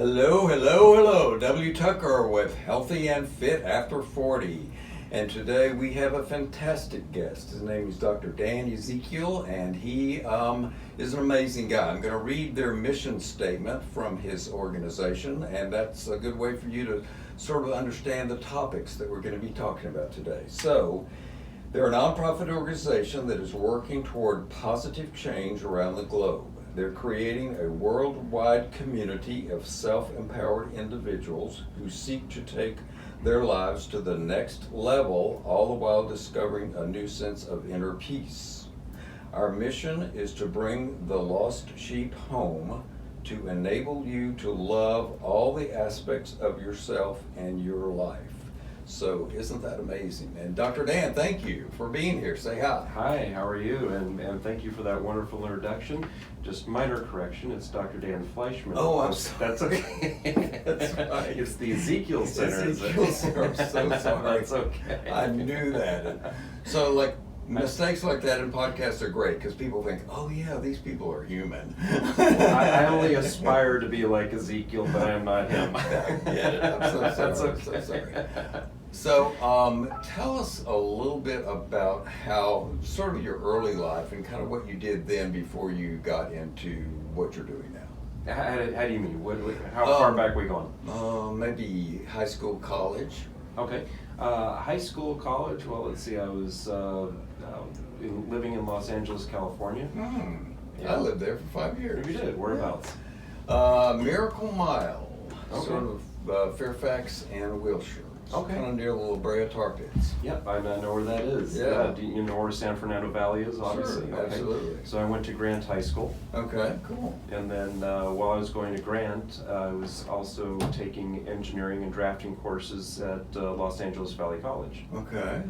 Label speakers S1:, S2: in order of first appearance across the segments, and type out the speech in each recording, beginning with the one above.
S1: Hello, hello, hello. W. Tucker with Healthy and Fit After 40. And today we have a fantastic guest. His name is Dr. Dan Ezekiel, and he is an amazing guy. I'm going to read their mission statement from his organization, and that's a good way for you to sort of understand the topics that we're going to be talking about today. So, they're a nonprofit organization that is working toward positive change around the globe. They're creating a worldwide community of self-empowered individuals who seek to take their lives to the next level, all the while discovering a new sense of inner peace. Our mission is to bring the lost sheep home, to enable you to love all the aspects of yourself and your life. So isn't that amazing? And Dr. Dan, thank you for being here. Say hi.
S2: Hi, how are you? And thank you for that wonderful introduction. Just minor correction, it's Dr. Dan Fleischman.
S1: Oh, I'm sorry.
S2: That's okay.
S1: That's right.
S2: It's the Ezekiel Center.
S1: Ezekiel Center. I'm so sorry.
S2: That's okay.
S1: I knew that. So like mistakes like that in podcasts are great because people think, oh yeah, these people are human.
S2: I only aspire to be like Ezekiel, but I am not him.
S1: I get it. I'm so sorry.
S2: That's okay.
S1: I'm so sorry. So, tell us a little bit about how, sort of your early life and kind of what you did then before you got into what you're doing now.
S2: How do you mean? How far back are we going?
S1: Maybe high school, college.
S2: Okay. High school, college, well, let's see, I was living in Los Angeles, California.
S1: I lived there for 5 years.
S2: You did? Whereabouts?
S1: Miracle Mile,
S2: Okay.
S1: sort of Fairfax and Wilshire.
S2: Okay.
S1: Kind of near the La Brea Tar Pits.
S2: Yep, I know where that is.
S1: Yeah.
S2: Do you know where San Fernando Valley is, obviously?
S1: Sure,
S2: Okay.
S1: absolutely.
S2: So I went to Grant High School.
S1: Okay, cool.
S2: And then while I was going to Grant, I was also taking engineering and drafting courses at Los Angeles Valley College,
S1: Okay.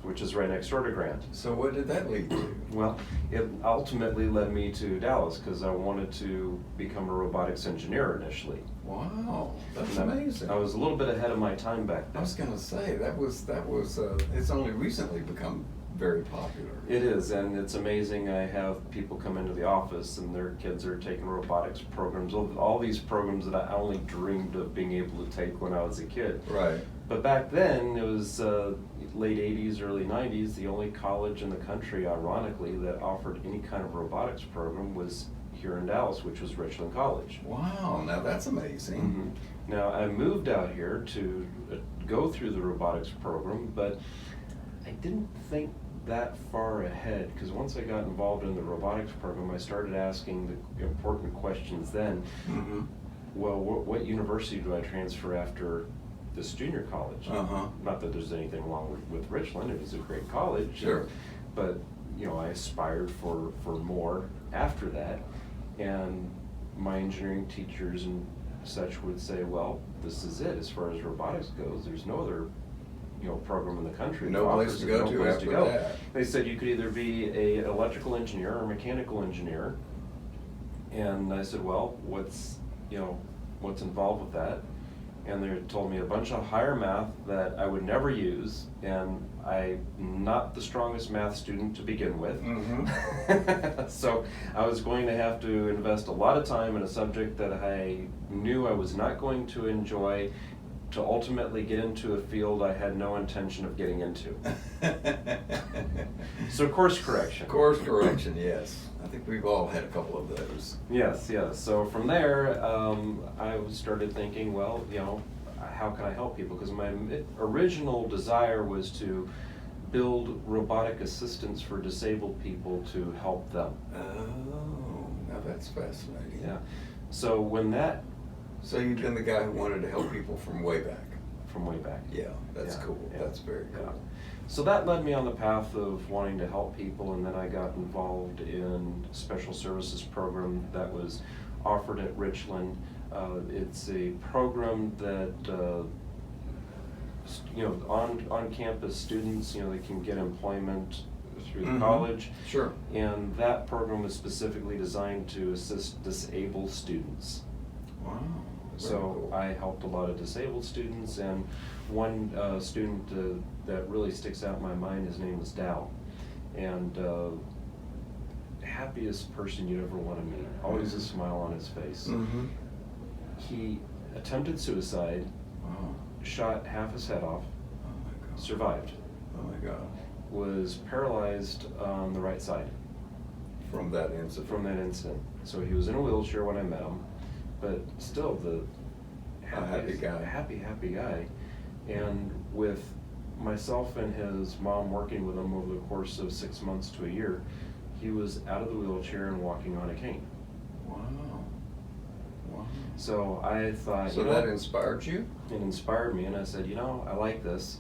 S2: which is right next door to Grant.
S1: So what did that lead to?
S2: Well, it ultimately led me to Dallas because I wanted to become a robotics engineer initially.
S1: Wow, that's
S2: And
S1: amazing.
S2: I was a little bit ahead of my time back
S1: I
S2: then.
S1: was gonna say that was it's only recently become very popular.
S2: It is, and it's amazing. I have people come into the office and their kids are taking robotics programs, all these programs that I only dreamed of being able to take when I was a kid.
S1: Right.
S2: But back then, it was late 80s, early 90s, the only college in the country, ironically, that offered any kind of robotics program was here in Dallas, which was Richland College.
S1: Wow, now that's amazing.
S2: Now, I moved out here to go through the robotics program, but I didn't think that far ahead, because once I got involved in the robotics program, I started asking the important questions then. Well, what university do I transfer after this junior college? Not that there's anything wrong with Richland, it was a great college.
S1: Sure.
S2: But, you know, I aspired for more after that. And my engineering teachers and such would say, well, this is it. As far as robotics goes, there's no other, program in the country.
S1: No place to go to after that.
S2: They said you could either be an electrical engineer or a mechanical engineer. And I said, well, what's involved with that? And they told me a bunch of higher math that I would never use, and I'm not the strongest math student to begin with. So I was going to have to invest a lot of time in a subject that I knew I was not going to enjoy, to ultimately get into a field I had no intention of getting into. So course correction.
S1: Course correction, yes. I think we've all had a couple of those.
S2: Yes. So from there, I started thinking, well, how can I help people? Because my original desire was to build robotic assistants for disabled people to help them.
S1: Oh, now that's fascinating.
S2: Yeah. So when that...
S1: So you've been the guy who wanted to help people from way back.
S2: From way back.
S1: Yeah, that's cool.
S2: Yeah.
S1: That's very cool.
S2: Yeah. So that led me on the path of wanting to help people, and then I got involved in a special services program that was offered at Richland. It's a program that on-campus students, they can get employment through the college.
S1: Sure.
S2: And that program was specifically designed to assist disabled students.
S1: Wow.
S2: So
S1: cool.
S2: I helped a lot of disabled students, and one student that really sticks out in my mind, his name was Dow. And happiest person you'd ever want to meet. Always a smile on his face.
S1: Mm-hmm.
S2: He attempted suicide,
S1: Wow.
S2: shot half his head off,
S1: Oh my God.
S2: survived,
S1: Oh my God.
S2: was paralyzed on the right side
S1: From that incident.
S2: from that incident. So he was in a wheelchair when I met him, but still
S1: happy guy.
S2: Happy guy. And with myself and his mom working with him over the course of 6 months to a year, he was out of the wheelchair and walking on a cane.
S1: Wow. Wow.
S2: So I thought,
S1: So that inspired you?
S2: it inspired me, and I said, I like this.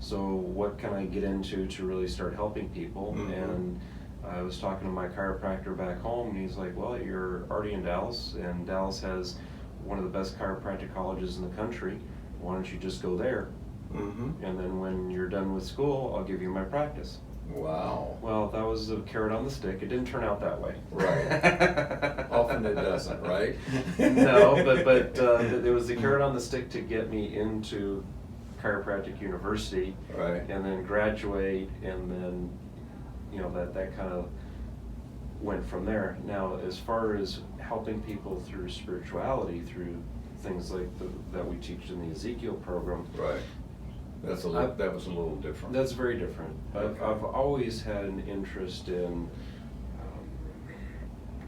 S2: So what can I get into to really start helping people?
S1: Mhm.
S2: And I was talking to my chiropractor back home, and he's like, well, you're already in Dallas, and Dallas has one of the best chiropractic colleges in the country. Why don't you just go there?
S1: Mm-hmm.
S2: And then when you're done with school, I'll give you my practice.
S1: Wow.
S2: Well, that was a carrot on the stick. It didn't turn out that way.
S1: Right. Often it doesn't, right?
S2: No, but there was the carrot on the stick to get me into chiropractic university,
S1: Right.
S2: and then graduate, and then that kind of went from there. Now, as far as helping people through spirituality, through things like that we teach in the Ezekiel program,
S1: Right. That was a little different.
S2: that's very different.
S1: Okay.
S2: I've always had an interest in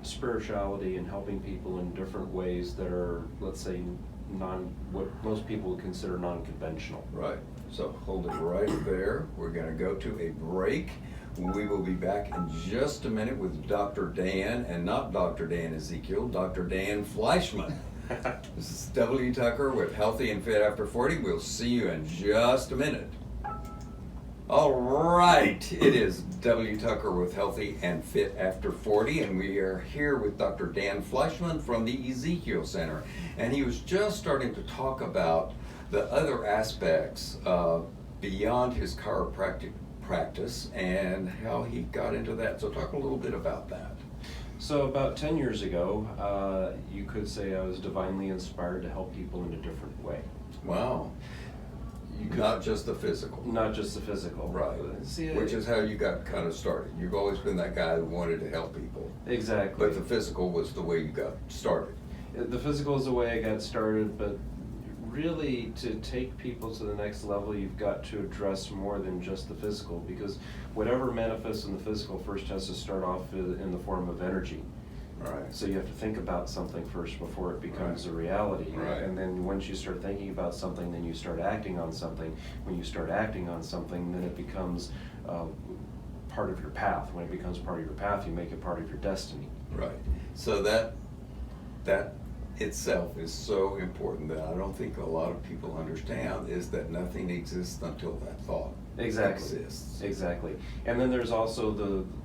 S2: spirituality and helping people in different ways that are, let's say, what most people would consider non-conventional.
S1: Right. So hold it right there. We're going to go to a break. We will be back in just a minute with Dr. Dan, and not Dr. Dan Ezekiel, Dr. Dan Fleischman. This is W. Tucker with Healthy and Fit After 40. We'll see you in just a minute. All right, it is W. Tucker with Healthy and Fit After 40, and we are here with Dr. Dan Fleischman from the Ezekiel Center. And he was just starting to talk about the other aspects beyond his chiropractic practice and how he got into that. So talk a little bit about that.
S2: So about 10 years ago, you could say I was divinely inspired to help people in a different way.
S1: Wow. Not just the physical.
S2: Not just the physical.
S1: Right.
S2: See,
S1: Which is how you got kind of started. You've always been that guy who wanted to help people.
S2: Exactly.
S1: But the physical was the way you got started.
S2: The physical is the way I got started, but really to take people to the next level, you've got to address more than just the physical, because whatever manifests in the physical first has to start off in the form of energy.
S1: Right.
S2: So you have to think about something first before it becomes
S1: Right.
S2: a reality.
S1: Right.
S2: And then once you start thinking about something, then you start acting on something. When you start acting on something, then it becomes part of your path. When it becomes part of your path, you make it part of your destiny.
S1: Right. So that itself is so important that I don't think a lot of people understand, is that nothing exists until that thought exists.
S2: Exactly. And then there's also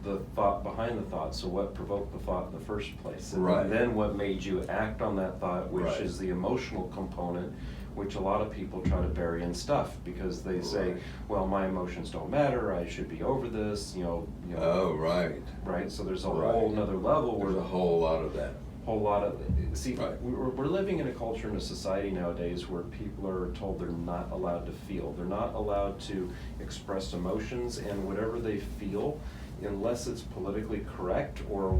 S2: the thought behind the thought. So what provoked the thought in the first place? And
S1: Right.
S2: then what made you act on that thought, which
S1: Right.
S2: is the emotional component, which a lot of people try to bury in stuff, because they say,
S1: Right.
S2: well, my emotions don't matter, I should be over this,
S1: Oh, right.
S2: right? So there's a
S1: Right.
S2: whole nother level where
S1: There's a whole lot of that.
S2: whole lot of, see,
S1: Right.
S2: we're living in a culture and a society nowadays where people are told they're not allowed to feel. They're not allowed to express emotions, and whatever they feel, unless it's politically correct or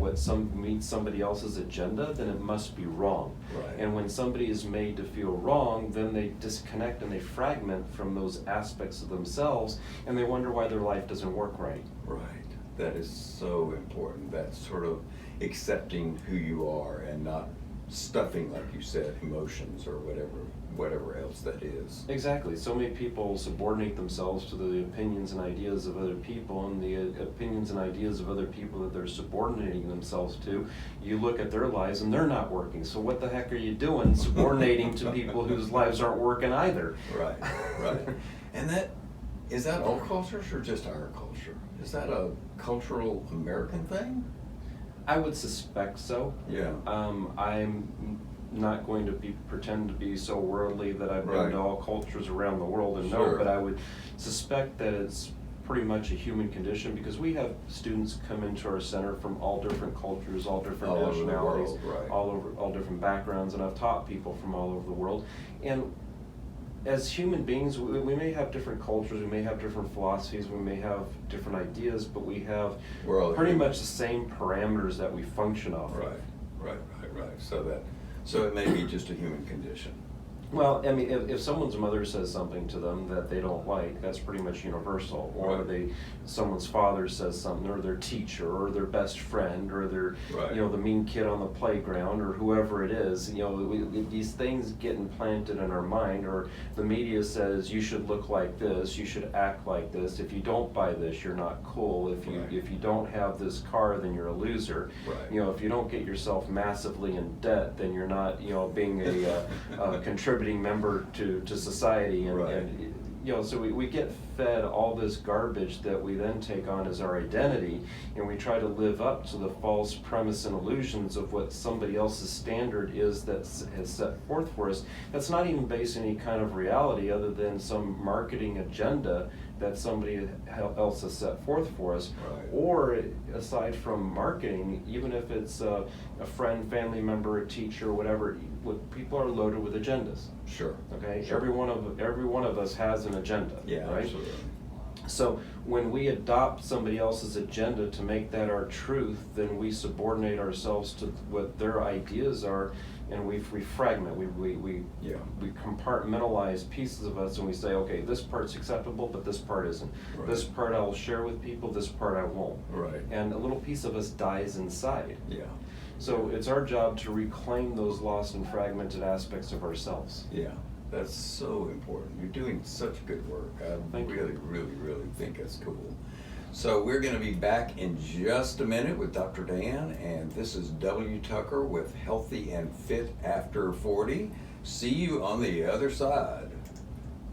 S2: meets somebody else's agenda, then it must be wrong.
S1: Right.
S2: And when somebody is made to feel wrong, then they disconnect and they fragment from those aspects of themselves, and they wonder why their life doesn't work right.
S1: Right. That is so important. That sort of accepting who you are and not stuffing, like you said, emotions or whatever else that is.
S2: Exactly. So many people subordinate themselves to the opinions and ideas of other people, and the opinions and ideas of other people that they're subordinating themselves to, you look at their lives and they're not working. So what the heck are you doing subordinating to people whose lives aren't working either?
S1: Right, right. And is that all cultures or just our culture? Is that a cultural American thing?
S2: I would suspect so.
S1: Yeah.
S2: I'm not going to pretend to be so worldly that I've been
S1: Right.
S2: to all cultures around the world and
S1: Sure.
S2: know, but I would suspect that it's pretty much a human condition, because we have students come into our center from all different cultures, all different
S1: All over the
S2: nationalities,
S1: world, right.
S2: all different backgrounds, and I've taught people from all over the world. And as human beings, we may have different cultures, we may have different philosophies, we may have different ideas, but we have
S1: We're all
S2: pretty
S1: human.
S2: much the same parameters that we function off of.
S1: Right. So that So it may be just a human condition.
S2: Well, I mean, if someone's mother says something to them that they don't like, that's pretty much universal. Or
S1: Right.
S2: someone's father says something, or their teacher, or their best friend, or their,
S1: Right.
S2: the mean kid on the playground, or whoever it is. These things get implanted in our mind. Or the media says you should look like this, you should act like this. If you don't buy this, you're not cool. If you don't have this car, then you're a loser.
S1: Right.
S2: If you don't get yourself massively in debt, then you're not, being a contributing member to society, and so we get fed all this garbage that we then take on as our identity, and we try to live up to the false premise and illusions of what somebody else's standard is that has set forth for us. That's not even based on any kind of reality other than some marketing agenda that somebody else has set forth for us.
S1: Right.
S2: Or aside from marketing, even if it's a friend, family member, a teacher, whatever, people are loaded with agendas.
S1: Sure.
S2: Okay.
S1: Sure.
S2: Every one of us has an agenda.
S1: Yeah,
S2: right?
S1: absolutely.
S2: So when we adopt somebody else's agenda to make that our truth, then we subordinate ourselves to what their ideas are, and we fragment. We compartmentalize pieces of us, and we say, okay, this part's acceptable, but this part isn't.
S1: Right.
S2: This part I'll share with people, this part I won't.
S1: Right.
S2: And a little piece of us dies inside.
S1: Yeah.
S2: So it's our job to reclaim those lost and fragmented aspects of ourselves.
S1: Yeah. That's so important. You're doing such good work. I really think that's cool. So we're going to be back in just a minute with Dr. Dan, and this is W. Tucker with Healthy and Fit After 40. See you on the other side.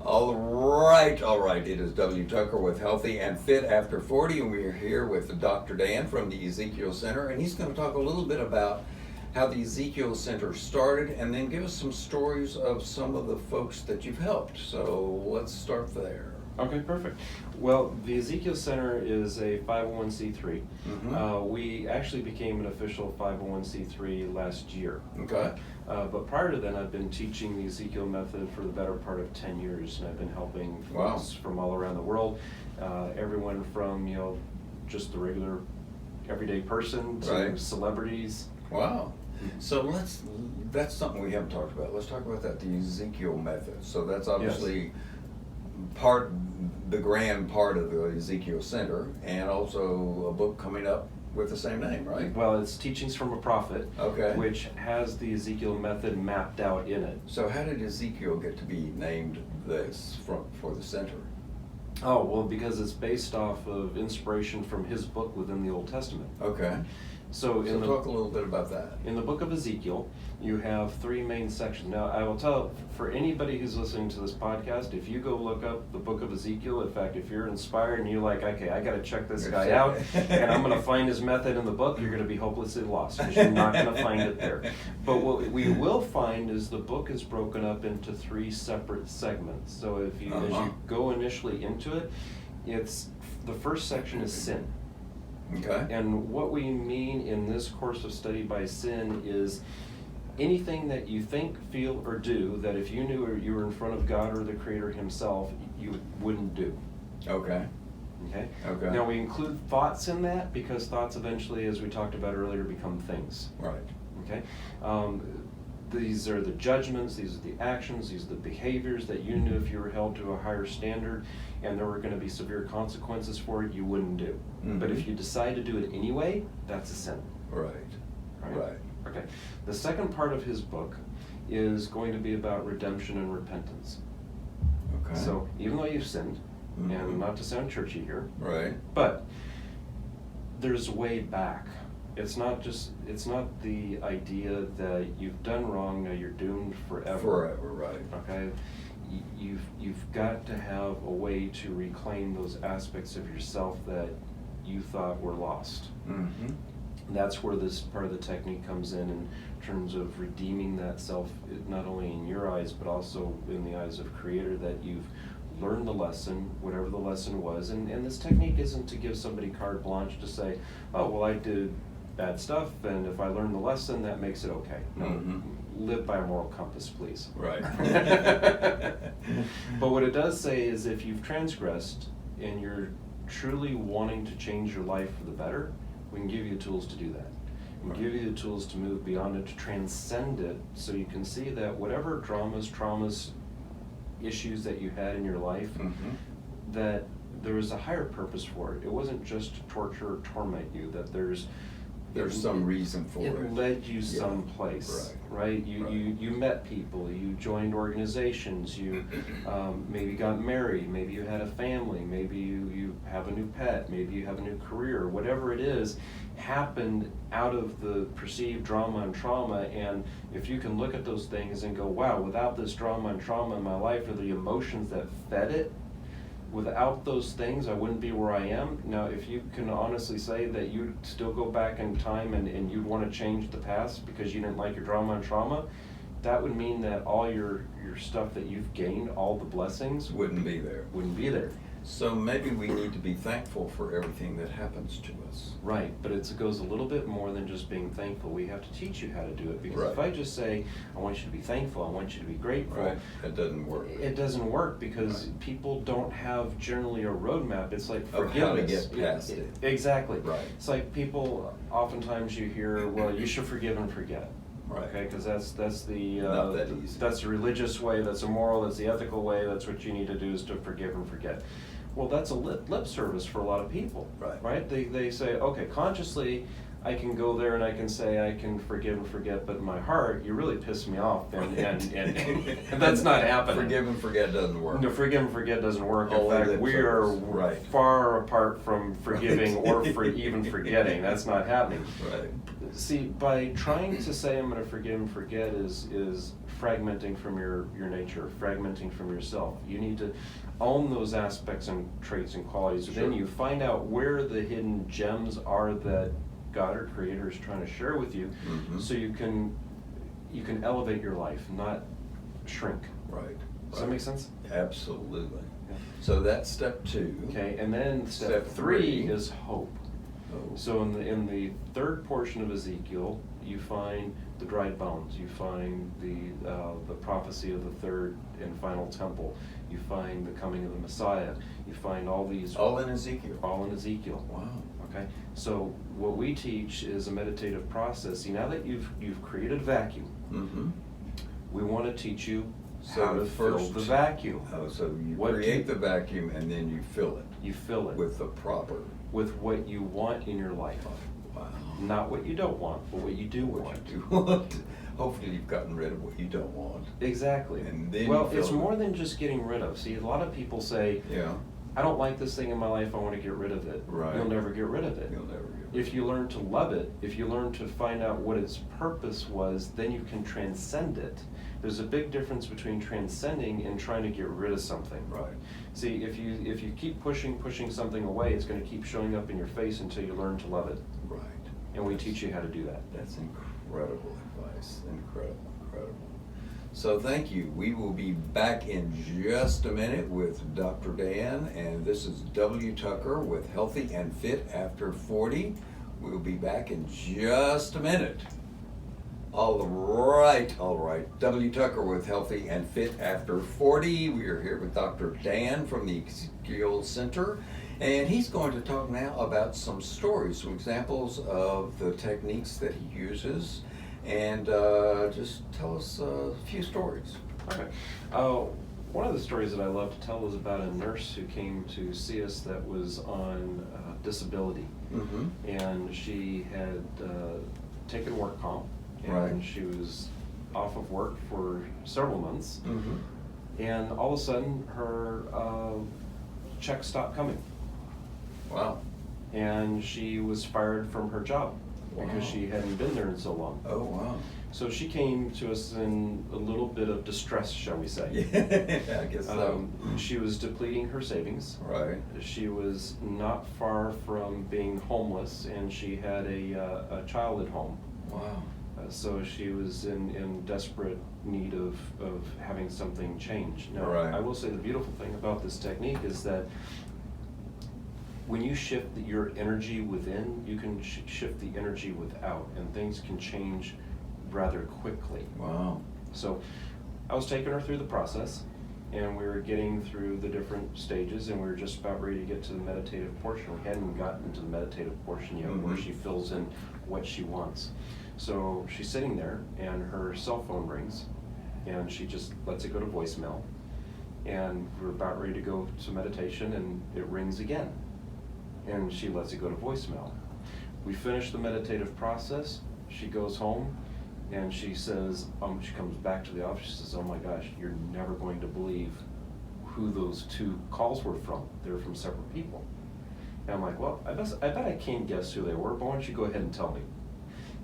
S1: All right. It is W. Tucker with Healthy and Fit After 40, and we are here with Dr. Dan from the Ezekiel Center, and he's going to talk a little bit about how the Ezekiel Center started, and then give us some stories of some of the folks that you've helped. So let's start there.
S2: Okay, perfect. Well, the Ezekiel Center is a 501c3.
S1: Mm-hmm.
S2: We actually became an official 501c3 last year.
S1: Okay.
S2: But prior to then, I've been teaching the Ezekiel method for the better part of 10 years, and I've been helping folks from all around the world. Everyone from, just the regular everyday person to celebrities.
S1: Wow. So that's something we haven't talked about. Let's talk about that, the Ezekiel method. So that's obviously the grand part of the Ezekiel Center, and also a book coming up with the same name, right?
S2: Well, it's Teachings from a Prophet, which has the Ezekiel method mapped out in it.
S1: So how did Ezekiel get to be named this for the center?
S2: Oh, well, because it's based off of inspiration from his book within the Old Testament.
S1: Okay.
S2: So
S1: talk a little bit about that.
S2: In the book of Ezekiel, you have three main sections. Now, I will tell, for anybody who's listening to this podcast, if you go look up the book of Ezekiel, in fact, if you're inspired and you're like, okay, I got to check this guy out, and I'm going to find his method in the book, you're going to be hopelessly lost, because you're not going to find it there. But what we will find is the book is broken up into three separate segments. So if you, as you go initially into it, the first section is sin.
S1: Okay.
S2: And what we mean in this course of study by sin is anything that you think, feel, or do that if you knew you were in front of God or the Creator Himself, you wouldn't do.
S1: Okay.
S2: Okay?
S1: Okay.
S2: Now we include thoughts in that because thoughts eventually, as we talked about earlier, become things.
S1: Right.
S2: Okay? These are the judgments, these are the actions, these are the behaviors that you knew if you were held to a higher standard and there were going to be severe consequences for it, you wouldn't do.
S1: Mm-hmm.
S2: But if you decide to do it anyway, that's a sin.
S1: Right.
S2: Okay. The second part of his book is going to be about redemption and repentance.
S1: Okay.
S2: So even though you've sinned, and not to sound churchy here,
S1: right,
S2: but there's a way back. It's not the idea that you've done wrong, now you're doomed forever.
S1: Forever, right.
S2: Okay? You've got to have a way to reclaim those aspects of yourself that you thought were lost.
S1: Mm-hmm.
S2: That's where this part of the technique comes in terms of redeeming that self, not only in your eyes, but also in the eyes of Creator, that you've learned the lesson, whatever the lesson was. And this technique isn't to give somebody carte blanche to say, oh, well, I did bad stuff, and if I learn the lesson, that makes it okay. No, live by a moral compass, please.
S1: Right.
S2: But what it does say is if you've transgressed and you're truly wanting to change your life for the better, we can give you tools to do that. and
S1: Right.
S2: give you the tools to move beyond it, to transcend it, so you can see that whatever dramas, traumas, issues that you had in your life, that there was a higher purpose for it. It wasn't just to torture or torment you, that there's
S1: some reason for it.
S2: It led you
S1: Yeah.
S2: someplace,
S1: Right.
S2: right? You met people, you joined organizations, you maybe got married, maybe you had a family, maybe you have a new pet, maybe you have a new career, whatever it is, happened out of the perceived drama and trauma. And if you can look at those things and go, wow, without this drama and trauma in my life, or the emotions that fed it, without those things, I wouldn't be where I am. Now, if you can honestly say that you'd still go back in time and you'd want to change the past because you didn't like your drama and trauma, that would mean that all your stuff that you've gained, all the blessings,
S1: Wouldn't be there.
S2: wouldn't be there.
S1: So maybe we need to be thankful for everything that happens to us.
S2: Right, but it goes a little bit more than just being thankful. We have to teach you how to do it, because if
S1: Right.
S2: I just say, I want you to be thankful, I want you to be grateful,
S1: Right? That doesn't work.
S2: it doesn't work, because
S1: Right.
S2: people don't have generally a roadmap. It's like
S1: Of how to
S2: forgiveness.
S1: get past it.
S2: Exactly.
S1: Right.
S2: It's like people, oftentimes you hear, well, you should forgive and forget.
S1: Right.
S2: Okay, because that's the
S1: Not that easy.
S2: that's the religious way, that's a moral, that's the ethical way. That's what you need to do, is to forgive and forget. Well, that's a lip service for a lot of people.
S1: Right.
S2: Right? They say, okay, consciously I can go there and I can say I can forgive and forget, but in my heart, you really piss me off, and that's not happening.
S1: Forgive and forget doesn't work.
S2: No, forgive and forget doesn't work. In
S1: Only
S2: fact,
S1: lip
S2: we are
S1: service. Right.
S2: far apart from forgiving or
S1: Right.
S2: for even forgetting. That's not happening.
S1: Right.
S2: See, by trying to say I'm going to forgive and forget is fragmenting from your nature, fragmenting from yourself. You need to own those aspects and traits and qualities within
S1: Sure.
S2: you. Find out where the hidden gems are that God or Creator is trying to share with you, so you can elevate your life, not shrink.
S1: Right.
S2: Does that make sense?
S1: Absolutely.
S2: Yeah.
S1: So that's step 2.
S2: Okay, and then step
S1: Step
S2: 3
S1: 3
S2: is hope.
S1: Oh.
S2: So in the third portion of Ezekiel, you find the dried bones. You find the prophecy of the third and final temple. You find the coming of the Messiah. You find all these
S1: All in Ezekiel.
S2: all in Ezekiel.
S1: Wow.
S2: Okay, so what we teach is a meditative process. See, now that you've created a vacuum, we want to teach you
S1: So
S2: how to fill
S1: first-
S2: the vacuum.
S1: Oh, so you
S2: What
S1: create
S2: do-
S1: the vacuum and then you fill it
S2: You fill it
S1: with the proper.
S2: with what you want in your life.
S1: Wow.
S2: Not what you don't want, but what you do
S1: What
S2: want.
S1: you do want. Hopefully you've gotten rid of what you don't want.
S2: Exactly.
S1: And then
S2: Well,
S1: you
S2: it's
S1: fill it.
S2: more than just getting rid of. See, a lot of people say,
S1: Yeah.
S2: I don't like this thing in my life, I want to get rid of it.
S1: Right.
S2: You'll never get rid of it.
S1: You'll never get rid
S2: If you learn to love it, if you learn to find out what its purpose was, then you can transcend it. There's a big difference between transcending and trying to get rid of something.
S1: Right.
S2: See, if you keep pushing something away, it's going to keep showing up in your face until you learn to love it.
S1: Right.
S2: And we teach you how to do that.
S1: That's incredible advice. Incredible. So thank you. We will be back in just a minute with Dr. Dan, and this is W. Tucker with Healthy and Fit After 40. We'll be back in just a minute. All right. W. Tucker with Healthy and Fit After 40. We are here with Dr. Dan from the Ezekiel Center, and he's going to talk now about some stories, some examples of the techniques that he uses, and just tell us a few stories.
S2: Okay. One of the stories that I love to tell is about a nurse who came to see us that was on disability. And she had taken work comp, and
S1: Right.
S2: she was off of work for several months. And all of a sudden, her check stopped coming.
S1: Wow.
S2: And she was fired from her job
S1: Wow.
S2: because she hadn't been there in so long.
S1: Oh, wow.
S2: So she came to us in a little bit of distress, shall we say.
S1: Yeah, I guess so.
S2: She was depleting her savings.
S1: Right.
S2: She was not far from being homeless, and she had a child at home.
S1: Wow.
S2: So she was in desperate need of having something change. Now,
S1: Right.
S2: I will say the beautiful thing about this technique is that when you shift your energy within, you can shift the energy without, and things can change rather quickly.
S1: Wow.
S2: So I was taking her through the process, and we were getting through the different stages, and we were just about ready to get to the meditative portion. We hadn't even gotten to the meditative portion yet, where she fills in what she wants. So she's sitting there, and her cell phone rings, and she just lets it go to voicemail. And we're about ready to go to meditation, and it rings again, and she lets it go to voicemail. We finish the meditative process. She goes home, and she says, she comes back to the office. She says, "Oh my gosh, you're never going to believe who those 2 calls were from. They were from separate people." And I'm like, "Well, I bet I can't guess who they were, but why don't you go ahead and tell me?"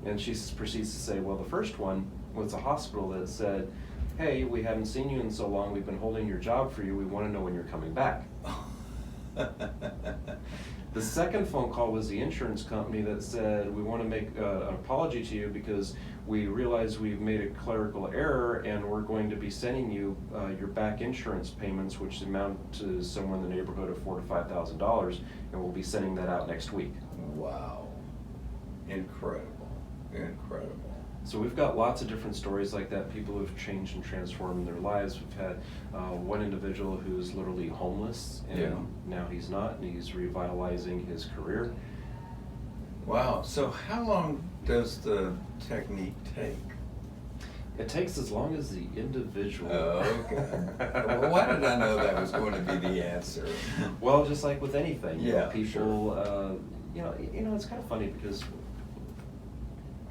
S2: And she proceeds to say, "Well, the first one was a hospital that said, 'Hey, we haven't seen you in so long. We've been holding your job for you. We want to know when you're coming back.'" The second phone call was the insurance company that said, "We want to make an apology to you because we realize we've made a clerical error, and we're going to be sending you your back insurance payments, which amount to somewhere in the neighborhood of $4,000 to $5,000, and we'll be sending that out next week."
S1: Wow. Incredible. Incredible.
S2: So we've got lots of different stories like that. People who have changed and transformed their lives. We've had one individual who's literally homeless, and now he's not, and he's revitalizing his career.
S1: Wow. So how long does the technique take?
S2: It takes as long as the individual.
S1: Oh, okay. Well, why did I know that was going to be the answer?
S2: Well, just like with anything, people,
S1: sure.
S2: It's kind of funny because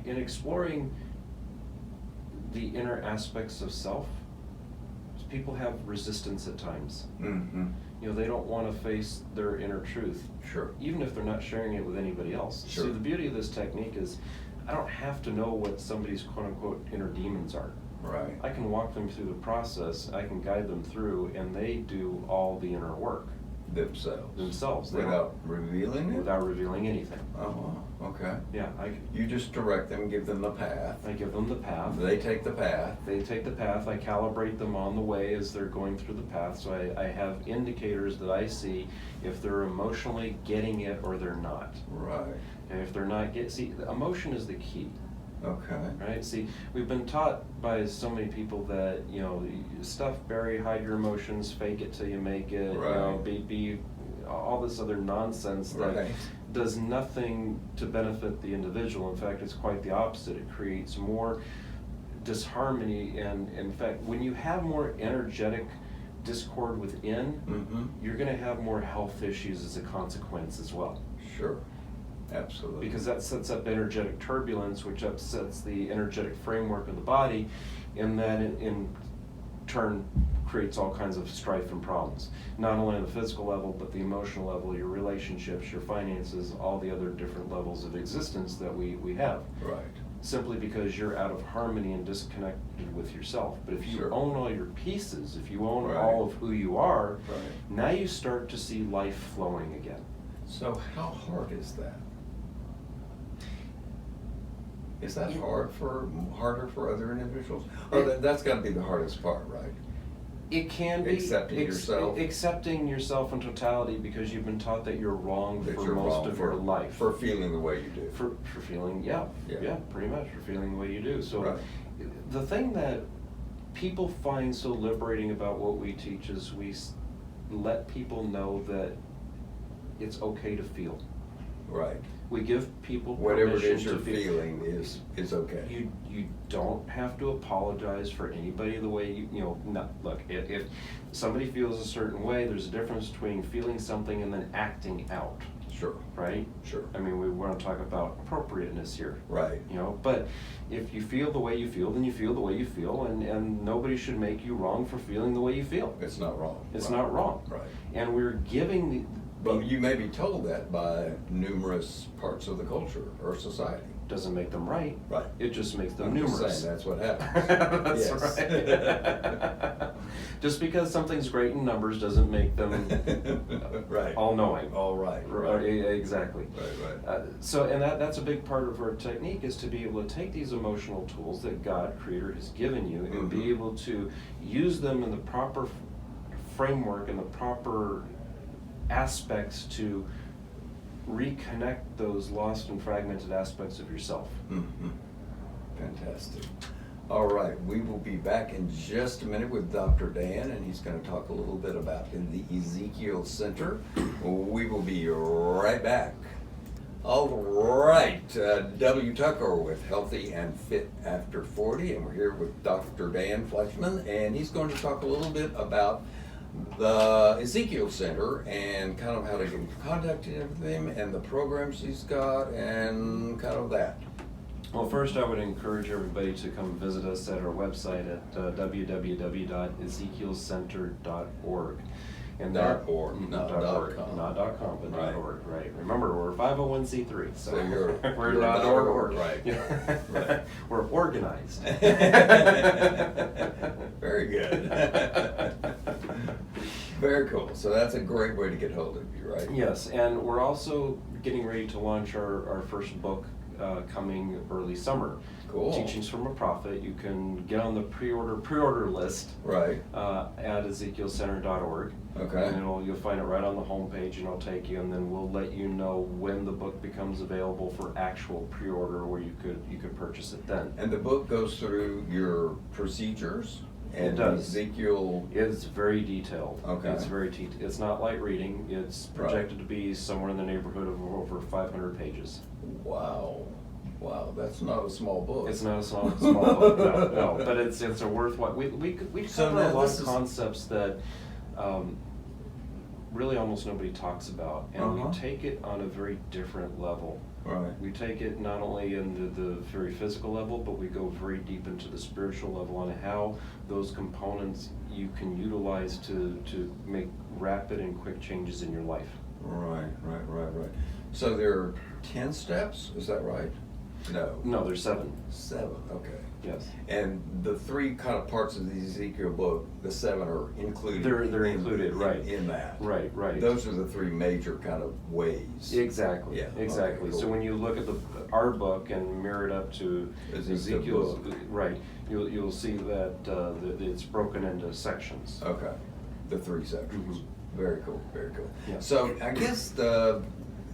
S2: in exploring the inner aspects of self, people have resistance at times.
S1: Mm-hmm.
S2: They don't want to face their inner truth.
S1: Sure.
S2: Even if they're not sharing it with anybody else.
S1: Sure.
S2: See, the beauty of this technique is I don't have to know what somebody's quote-unquote inner demons are.
S1: Right.
S2: I can walk them through the process, I can guide them through, and they do all the inner work.
S1: Themselves.
S2: They
S1: Without revealing it?
S2: Without revealing anything.
S1: Oh, okay.
S2: Yeah.
S1: You just direct them, give them the path.
S2: I give them the path.
S1: They take the path.
S2: They take the path. I calibrate them on the way as they're going through the path. So I have indicators that I see if they're emotionally getting it or they're not.
S1: Right.
S2: And if they're not emotion is the key.
S1: Okay.
S2: Right? See, we've been taught by so many people that, stuff, bury, hide your emotions, fake it till you make it,
S1: Right.
S2: Be all this other nonsense that
S1: Right.
S2: does nothing to benefit the individual. In fact, it's quite the opposite. It creates more disharmony, and in fact, when you have more energetic discord within, you're going to have more health issues as a consequence as well.
S1: Sure. Absolutely.
S2: Because that sets up energetic turbulence, which upsets the energetic framework of the body, and that in turn creates all kinds of strife and problems. Not only on the physical level, but the emotional level, your relationships, your finances, all the other different levels of existence that we have.
S1: Right.
S2: Simply because you're out of harmony and disconnected with yourself. But if you
S1: Sure.
S2: own all your pieces, if you own
S1: Right.
S2: all of who you are,
S1: Right.
S2: now you start to see life flowing again.
S1: So how hard is that? Is that harder for other individuals? That's got to be the hardest part, right?
S2: It can be
S1: Accepting yourself.
S2: Accepting yourself in totality, because you've been taught that you're wrong
S1: That
S2: for
S1: you're
S2: most
S1: wrong
S2: of your life.
S1: for feeling the way you do.
S2: For feeling, yeah, pretty much, for feeling the way you do. So
S1: Right.
S2: the thing that people find so liberating about what we teach is we let people know that it's okay to feel.
S1: Right.
S2: We give people
S1: Whatever it
S2: permission
S1: is you're
S2: to feel.
S1: feeling is okay.
S2: You don't have to apologize for anybody the way look, if somebody feels a certain way, there's a difference between feeling something and then acting out.
S1: Sure.
S2: Right?
S1: Sure.
S2: I mean, we want to talk about appropriateness here.
S1: Right.
S2: But if you feel the way you feel, then you feel the way you feel, and nobody should make you wrong for feeling the way you feel.
S1: It's not wrong.
S2: It's
S1: Right.
S2: not wrong.
S1: Right.
S2: And we're giving
S1: But you may be told that by numerous parts of the culture or society.
S2: doesn't make them right.
S1: Right.
S2: It just makes them
S1: I'm just
S2: numerous.
S1: saying, that's what happens.
S2: That's
S1: Yes.
S2: right. Just because something's great in numbers doesn't make them
S1: Right.
S2: all-knowing.
S1: All right.
S2: Exactly.
S1: Right.
S2: And that's a big part of our technique, is to be able to take these emotional tools that God, Creator, has given you, and be able to use them in the proper framework and the proper aspects to reconnect those lost and fragmented aspects of yourself.
S1: Fantastic. All right, we will be back in just a minute with Dr. Dan, and he's going to talk a little bit about the Ezekiel Center. We will be right back. All right, W. Tucker with Healthy and Fit After 40, and we're here with Dr. Dan Fleischman, and he's going to talk a little bit about the Ezekiel Center and kind of how to get into contact with him and the programs he's got and kind of that.
S2: Well, first I would encourage everybody to come visit us at our website at www.ezekielcenter.org. And
S1: .org, not
S2: .org,
S1: .com.
S2: not .com, but
S1: Right.
S2: .org, right. Remember, we're 501c3,
S1: So you're
S2: we're
S1: you're
S2: .org.
S1: right.
S2: Yeah.
S1: Right.
S2: We're organized.
S1: Very good. Very cool. So that's a great way to get hold of you, right?
S2: Yes, and we're also getting ready to launch our first book coming early summer.
S1: Cool.
S2: Teachings from a Prophet. You can get on the pre-order list
S1: Right.
S2: at ezekielcenter.org.
S1: Okay.
S2: And you'll find it right on the homepage, and it'll take you, and then we'll let you know when the book becomes available for actual pre-order, where you could purchase it then.
S1: And the book goes through your procedures and
S2: It does.
S1: Ezekiel.
S2: It's very detailed.
S1: Okay.
S2: It's it's not light reading. It's projected to be somewhere in the neighborhood of over 500 pages.
S1: Wow. Wow, that's not a small book.
S2: It's not a small book, no, but it's a worthwhile. We
S1: So
S2: cover
S1: now
S2: a lot
S1: this
S2: of
S1: is-
S2: concepts that really almost nobody talks about, and
S1: Uh-huh.
S2: we take it on a very different level.
S1: Right.
S2: We take it not only in the very physical level, but we go very deep into the spiritual level on how those components you can utilize to make rapid and quick changes in your life.
S1: Right. So there are 10 steps, is that right? No.
S2: No, there's 7.
S1: 7, okay.
S2: Yes.
S1: And the 3 kind of parts of the Ezekiel book, the 7 are included.
S2: They're included, right.
S1: In that.
S2: Right.
S1: Those are the 3 major kind of ways.
S2: Exactly.
S1: Yeah,
S2: Exactly.
S1: okay, cool.
S2: So when you look at our book and mirror it up to Ezekiel's,
S1: book.
S2: right, you'll see that it's broken into sections.
S1: Okay, the 3 sections.
S2: Mhm.
S1: Very cool, very cool.
S2: Yeah.
S1: So I guess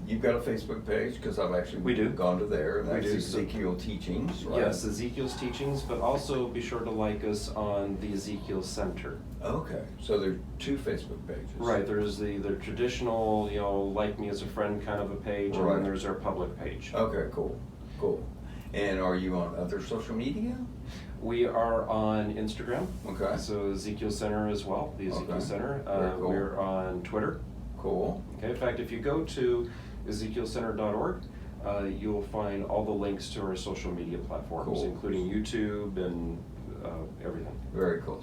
S1: you've got a Facebook page, because I've actually
S2: We do.
S1: gone to there, and
S2: We
S1: that's
S2: do.
S1: Ezekiel Teachings, right?
S2: Yes, Ezekiel's Teachings, but also be sure to like us on the Ezekiel Center.
S1: Okay, so there are 2 Facebook pages.
S2: Right, there's the traditional, like me as a friend kind of a page, and
S1: Right.
S2: then there's our public page.
S1: Okay, cool. And are you on other social media?
S2: We are on Instagram.
S1: Okay.
S2: So Ezekiel Center as well, the Ezekiel
S1: Okay.
S2: Center.
S1: Very cool.
S2: We're on Twitter.
S1: Cool.
S2: Okay, in fact, if you go to ezekielcenter.org, you'll find all the links to our social media platforms,
S1: Cool.
S2: including YouTube and everything.
S1: Very cool.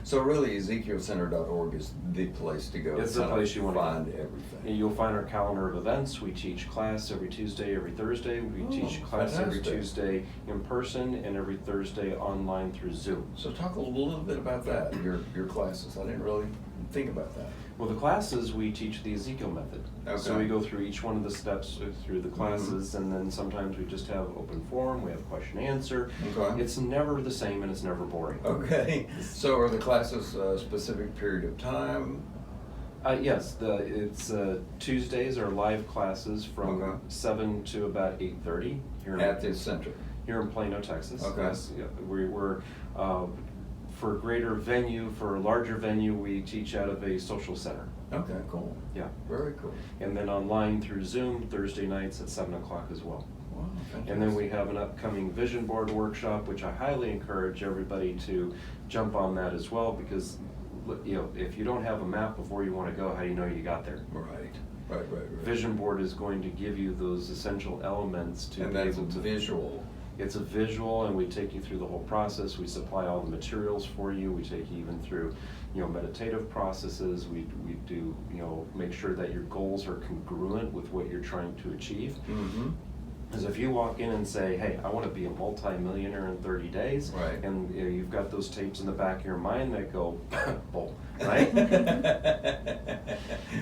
S1: So really ezekielcenter.org is the place to go.
S2: It's the
S1: kind of
S2: place you want to
S1: find
S2: go.
S1: everything.
S2: And you'll find our calendar of events. We teach class every Tuesday, every Thursday. We teach class every
S1: fantastic.
S2: Tuesday in person and every Thursday online through Zoom.
S1: So talk a little bit about that, your classes. I didn't really think about that.
S2: Well, the classes, we teach the Ezekiel method. So
S1: Okay.
S2: we go through each one of the steps through the classes, and then sometimes we just have open forum, we have question answer.
S1: Okay.
S2: It's never the same, and it's never boring.
S1: Okay. So are the classes a specific period of time?
S2: Yes, it's Tuesdays are live classes from
S1: Okay.
S2: 7 to about 8:30
S1: At this center?
S2: here in Plano, Texas.
S1: Okay.
S2: Yes, yeah, we're for greater venue, for a larger venue, we teach out of a social center.
S1: Okay, cool.
S2: Yeah.
S1: Very cool.
S2: And then online through Zoom, Thursday nights at 7 o'clock as well.
S1: Wow, fantastic.
S2: And then we have an upcoming vision board workshop, which I highly encourage everybody to jump on that as well, because if you don't have a map of where you want to go, how do you know you got there?
S1: Right.
S2: Vision board is going to give you those essential elements to
S1: And
S2: be
S1: that's
S2: able to.
S1: visual.
S2: It's a visual, and we take you through the whole process. We supply all the materials for you. We take you even through, meditative processes. We do, make sure that your goals are congruent with what you're trying to achieve.
S1: Mm-hmm.
S2: Because if you walk in and say, hey, I want to be a multi-millionaire in 30 days,
S1: Right.
S2: and you've got those tapes in the back of your mind that go, bull, right?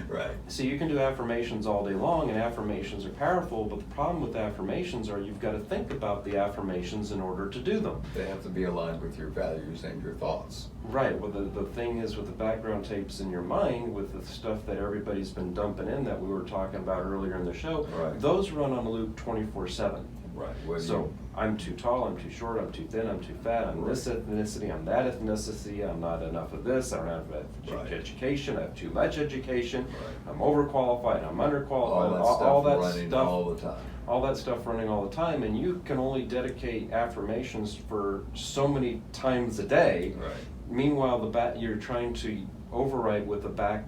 S1: Right.
S2: So you can do affirmations all day long, and affirmations are powerful, but the problem with affirmations are you've got to think about the affirmations in order to do them.
S1: They have to be aligned with your values and your thoughts.
S2: Right, well the thing is with the background tapes in your mind, with the stuff that everybody's been dumping in that we were talking about earlier in the show,
S1: Right.
S2: those run on a loop 24/7.
S1: Right. Well,
S2: So I'm too tall, I'm too short, I'm too thin, I'm too fat, I'm this ethnicity, I'm that ethnicity, I'm not enough of this, I don't have enough education, I have too much education, I'm overqualified, I'm underqualified,
S1: all that stuff running all the time.
S2: All that stuff running all the time, and you can only dedicate affirmations for so many times a day.
S1: Right.
S2: Meanwhile, you're trying to override with the back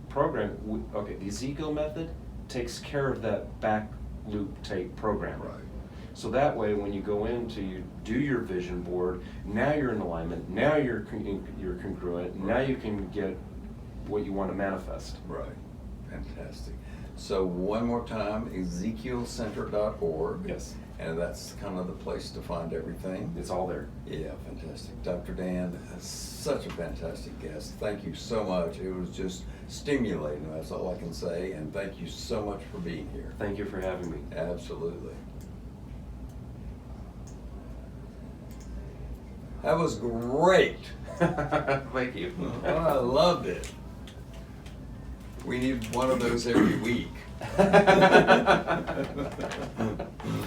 S2: program. Okay, the Ezekiel method takes care of that back loop tape program.
S1: Right.
S2: So that way, when you go in to do your vision board, now you're in alignment, now you're congruent, now you can get what you want to manifest.
S1: Right. Fantastic. So one more time, EzekielCenter.org.
S2: Yes.
S1: And that's kind of the place to find everything.
S2: It's all there.
S1: Yeah, fantastic. Dr. Dan, such a fantastic guest. Thank you so much. It was just stimulating, that's all I can say. And thank you so much for being here.
S2: Thank you for having me.
S1: Absolutely. That was great.
S2: Thank you.
S1: Oh, I loved it. We need one of those every week.